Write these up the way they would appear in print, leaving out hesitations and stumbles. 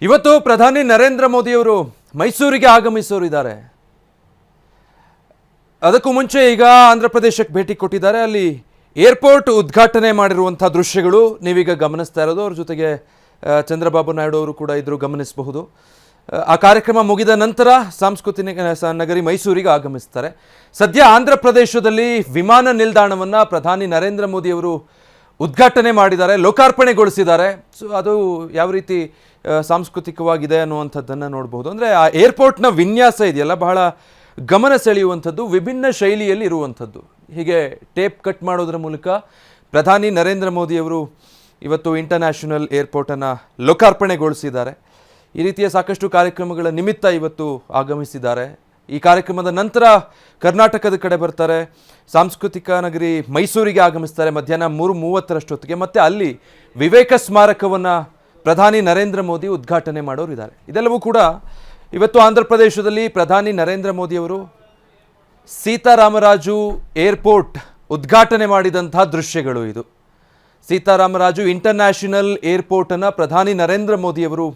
ಇವತ್ತು ಪ್ರಧಾನಿ ನರೇಂದ್ರ ಮೋದಿ ಅವರು ಮೈಸೂರಿಗೆ ಆಗಮಿಸೋರಿದ್ದಾರೆ. ಅದಕ್ಕೂ ಮುಂಚೆ ಈಗ ಆಂಧ್ರ ಪ್ರದೇಶಕ್ಕೆ ಭೇಟಿ ಕೊಟ್ಟಿದ್ದಾರೆ. ಅಲ್ಲಿ ಏರ್ಪೋರ್ಟ್ ಉದ್ಘಾಟನೆ ಮಾಡಿರುವಂತಹ ದೃಶ್ಯಗಳು ನೀವೀಗ ಗಮನಿಸ್ತಾ ಇರೋದು. ಅವ್ರ ಜೊತೆಗೆ ಚಂದ್ರಬಾಬು ನಾಯ್ಡು ಅವರು ಕೂಡ ಇದ್ರು, ಗಮನಿಸಬಹುದು. ಆ ಕಾರ್ಯಕ್ರಮ ಮುಗಿದ ನಂತರ ಸಾಂಸ್ಕೃತಿಕ ನಗರಿ ಮೈಸೂರಿಗೆ ಆಗಮಿಸ್ತಾರೆ. ಸದ್ಯ ಆಂಧ್ರ ಪ್ರದೇಶದಲ್ಲಿ ವಿಮಾನ ನಿಲ್ದಾಣವನ್ನು ಪ್ರಧಾನಿ ನರೇಂದ್ರ ಮೋದಿ ಅವರು ಉದ್ಘಾಟನೆ ಮಾಡಿದ್ದಾರೆ, ಲೋಕಾರ್ಪಣೆಗೊಳಿಸಿದ್ದಾರೆ. ಸೊ ಅದು ಯಾವ ರೀತಿ ಸಾಂಸ್ಕೃತಿಕವಾಗಿದೆ ಅನ್ನುವಂಥದ್ದನ್ನು ನೋಡ್ಬೋದು. ಅಂದರೆ ಆ ಏರ್ಪೋರ್ಟ್ನ ವಿನ್ಯಾಸ ಇದೆಯಲ್ಲ, ಬಹಳ ಗಮನ ಸೆಳೆಯುವಂಥದ್ದು, ವಿಭಿನ್ನ ಶೈಲಿಯಲ್ಲಿ ಇರುವಂಥದ್ದು. ಹೀಗೆ ಟೇಪ್ ಕಟ್ ಮಾಡೋದ್ರ ಮೂಲಕ ಪ್ರಧಾನಿ ನರೇಂದ್ರ ಮೋದಿಯವರು ಇವತ್ತು ಇಂಟರ್ನ್ಯಾಷನಲ್ ಏರ್ಪೋರ್ಟನ್ನು ಲೋಕಾರ್ಪಣೆಗೊಳಿಸಿದ್ದಾರೆ. ಈ ರೀತಿಯ ಸಾಕಷ್ಟು ಕಾರ್ಯಕ್ರಮಗಳ ನಿಮಿತ್ತ ಇವತ್ತು ಆಗಮಿಸಿದ್ದಾರೆ. ಈ ಕಾರ್ಯಕ್ರಮದ ನಂತರ ಕರ್ನಾಟಕದ ಕಡೆ ಬರ್ತಾರೆ, ಸಾಂಸ್ಕೃತಿಕ ನಗರಿ ಮೈಸೂರಿಗೆ ಆಗಮಿಸ್ತಾರೆ ಮಧ್ಯಾಹ್ನ 3:30 ಮತ್ತು ಅಲ್ಲಿ ವಿವೇಕ ಸ್ಮಾರಕವನ್ನು ಪ್ರಧಾನಿ ನರೇಂದ್ರ ಮೋದಿ ಉದ್ಘಾಟನೆ ಮಾಡೋರಿದ್ದಾರೆ. ಇದೆಲ್ಲವೂ ಕೂಡ ಇವತ್ತು ಆಂಧ್ರ ಪ್ರದೇಶದಲ್ಲಿ ಪ್ರಧಾನಿ ನರೇಂದ್ರ ಮೋದಿಯವರು ಸೀತಾರಾಮರಾಜು ಏರ್ಪೋರ್ಟ್ ಉದ್ಘಾಟನೆ ಮಾಡಿದಂತಹ ದೃಶ್ಯಗಳು. ಇದು ಸೀತಾರಾಮರಾಜು ಇಂಟರ್ನ್ಯಾಷನಲ್ ಏರ್ಪೋರ್ಟನ್ನು ಪ್ರಧಾನಿ ನರೇಂದ್ರ ಮೋದಿಯವರು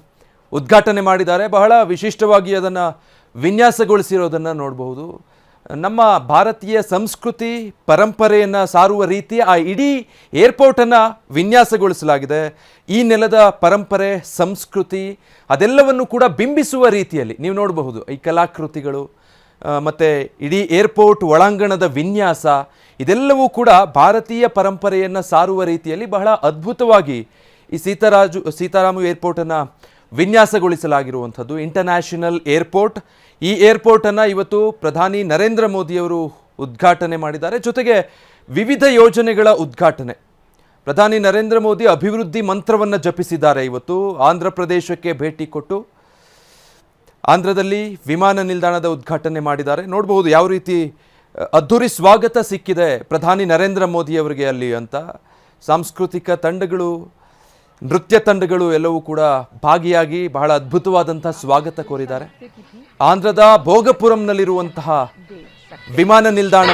ಉದ್ಘಾಟನೆ ಮಾಡಿದ್ದಾರೆ. ಬಹಳ ವಿಶಿಷ್ಟವಾಗಿ ಅದನ್ನು ವಿನ್ಯಾಸಗೊಳಿಸಿರೋದನ್ನು ನೋಡಬಹುದು. ನಮ್ಮ ಭಾರತೀಯ ಸಂಸ್ಕೃತಿ ಪರಂಪರೆಯನ್ನು ಸಾರುವ ರೀತಿ ಆ ಇಡೀ ಏರ್ಪೋರ್ಟನ್ನು ವಿನ್ಯಾಸಗೊಳಿಸಲಾಗಿದೆ. ಈ ನೆಲದ ಪರಂಪರೆ, ಸಂಸ್ಕೃತಿ ಅದೆಲ್ಲವನ್ನು ಕೂಡ ಬಿಂಬಿಸುವ ರೀತಿಯಲ್ಲಿ ನೀವು ನೋಡಬಹುದು. ಈ ಕಲಾಕೃತಿಗಳು ಮತ್ತು ಇಡೀ ಏರ್ಪೋರ್ಟ್ ಒಳಾಂಗಣದ ವಿನ್ಯಾಸ ಇದೆಲ್ಲವೂ ಕೂಡ ಭಾರತೀಯ ಪರಂಪರೆಯನ್ನು ಸಾರುವ ರೀತಿಯಲ್ಲಿ ಬಹಳ ಅದ್ಭುತವಾಗಿ ಈ ಸೀತಾರಾಮು ಏರ್ಪೋರ್ಟನ್ನು ವಿನ್ಯಾಸಗೊಳಿಸಲಾಗಿರುವಂಥದ್ದು. ಇಂಟರ್ನ್ಯಾಷನಲ್ ಏರ್ಪೋರ್ಟ್, ಈ ಏರ್ಪೋರ್ಟನ್ನು ಇವತ್ತು ಪ್ರಧಾನಿ ನರೇಂದ್ರ ಮೋದಿಯವರು ಉದ್ಘಾಟನೆ ಮಾಡಿದ್ದಾರೆ. ಜೊತೆಗೆ ವಿವಿಧ ಯೋಜನೆಗಳ ಉದ್ಘಾಟನೆ. ಪ್ರಧಾನಿ ನರೇಂದ್ರ ಮೋದಿ ಅಭಿವೃದ್ಧಿ ಮಂತ್ರವನ್ನು ಜಪಿಸಿದ್ದಾರೆ. ಇವತ್ತು ಆಂಧ್ರ ಪ್ರದೇಶಕ್ಕೆ ಭೇಟಿ ಕೊಟ್ಟು ಆಂಧ್ರದಲ್ಲಿ ವಿಮಾನ ನಿಲ್ದಾಣದ ಉದ್ಘಾಟನೆ ಮಾಡಿದ್ದಾರೆ. ನೋಡಬಹುದು ಯಾವ ರೀತಿ ಅದ್ಧೂರಿ ಸ್ವಾಗತ ಸಿಕ್ಕಿದೆ ಪ್ರಧಾನಿ ನರೇಂದ್ರ ಮೋದಿಯವರಿಗೆ ಅಲ್ಲಿ ಅಂತ. ಸಾಂಸ್ಕೃತಿಕ ತಂಡಗಳು, ನೃತ್ಯ ತಂಡಗಳು ಎಲ್ಲವೂ ಕೂಡ ಭಾಗಿಯಾಗಿ ಬಹಳ ಅದ್ಭುತವಾದಂತಹ ಸ್ವಾಗತ ಕೋರಿದ್ದಾರೆ. ಆಂಧ್ರದ ಭೋಗಪುರಂನಲ್ಲಿರುವಂತಹ ವಿಮಾನ ನಿಲ್ದಾಣ